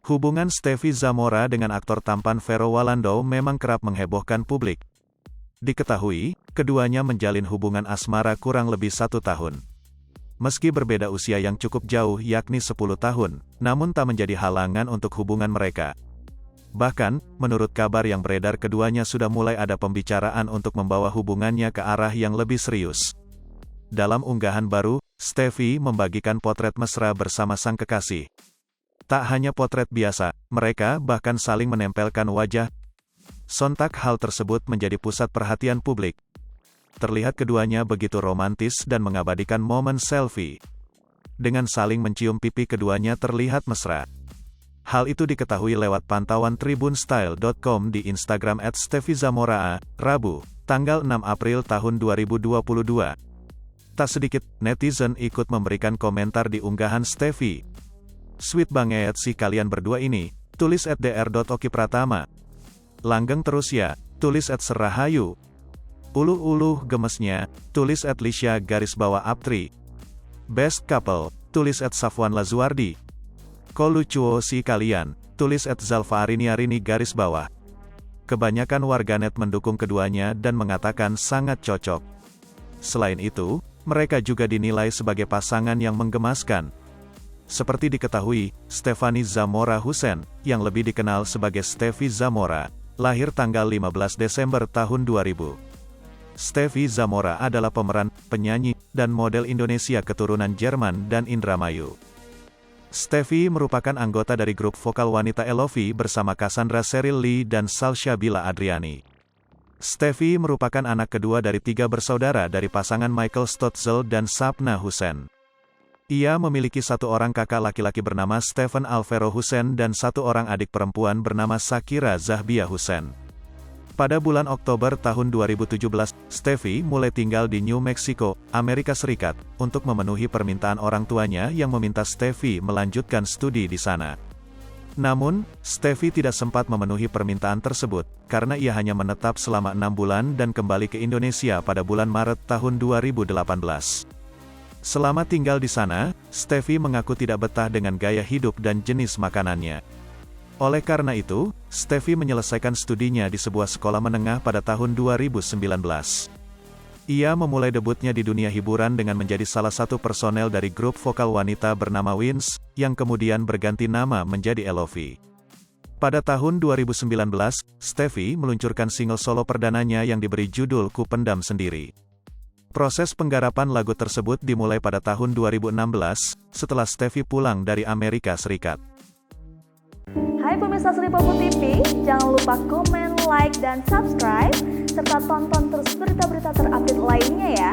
Hubungan Stevie Zamora dengan aktor tampan Vero Walando memang kerap menghebohkan publik. Diketahui, keduanya menjalin hubungan asmara kurang lebih 1 tahun. Meski berbeda usia yang cukup jauh yakni 10 tahun, namun tak menjadi halangan untuk hubungan mereka. Bahkan, menurut kabar yang beredar keduanya sudah mulai ada pembicaraan untuk membawa hubungannya ke arah yang lebih serius. Dalam unggahan baru, Stevie membagikan potret mesra bersama sang kekasih. Tak hanya potret biasa, mereka bahkan saling menempelkan wajah. Sontak hal tersebut menjadi pusat perhatian publik. Terlihat keduanya begitu romantis dan mengabadikan momen selfie. Dengan saling mencium pipi keduanya terlihat mesra. Hal itu diketahui lewat pantauan tribunstyle.com di Instagram @steviezamora, Rabu, tanggal 6 April tahun 2022. Tak sedikit netizen ikut memberikan komentar di unggahan Stevie. "Sweet banget sih kalian berdua ini," tulis @dr.okipratama. "Langgeng terus ya," tulis @serahayu. "Uluh gemesnya," tulis @lisha_aptri. "Best couple," tulis @safwan lazuardi. "Kok lucuo sih kalian," tulis @zalfaariniarini. Kebanyakan warganet mendukung keduanya dan mengatakan sangat cocok. Selain itu, mereka juga dinilai sebagai pasangan yang menggemaskan. Seperti diketahui, Stephanie Zamora Hussein, yang lebih dikenal sebagai Stevie Zamora, lahir tanggal 15 Desember tahun 2000. Stevie Zamora adalah pemeran, penyanyi, dan model Indonesia keturunan Jerman dan Indramayu. Stevie merupakan anggota dari grup vokal wanita Elovi bersama Cassandra Sheryl Lee dan Salsabila Adriani. Stevie merupakan anak kedua dari 3 bersaudara dari pasangan Michael Stotzel dan Sapna Hussein. Ia memiliki 1 orang kakak laki-laki bernama Stephen Alvaro Hussein dan 1 orang adik perempuan bernama Shakira Zahbia Hussein. Pada bulan Oktober tahun 2017, Stevie mulai tinggal di New Mexico, Amerika Serikat, untuk memenuhi permintaan orang tuanya yang meminta Stevie melanjutkan studi di sana. Namun, Stevie tidak sempat memenuhi permintaan tersebut, karena ia hanya menetap selama 6 bulan dan kembali ke Indonesia pada bulan Maret tahun 2018. Selama tinggal di sana, Stevie mengaku tidak betah dengan gaya hidup dan jenis makanannya. Oleh karena itu, Stevie menyelesaikan studinya di sebuah sekolah menengah pada tahun 2019. Ia memulai debutnya di dunia hiburan dengan menjadi salah satu personel dari grup vokal wanita bernama Wins, yang kemudian berganti nama menjadi Elovi. Pada tahun 2019, Stevie meluncurkan single solo perdananya yang diberi judul Ku Pendam Sendiri. Proses penggarapan lagu tersebut dimulai pada tahun 2016, setelah Stevie pulang dari Amerika Serikat. Hai pemirsa Sri Popo TV, jangan lupa komen, like, dan subscribe, serta tonton terus berita-berita terupdate lainnya ya.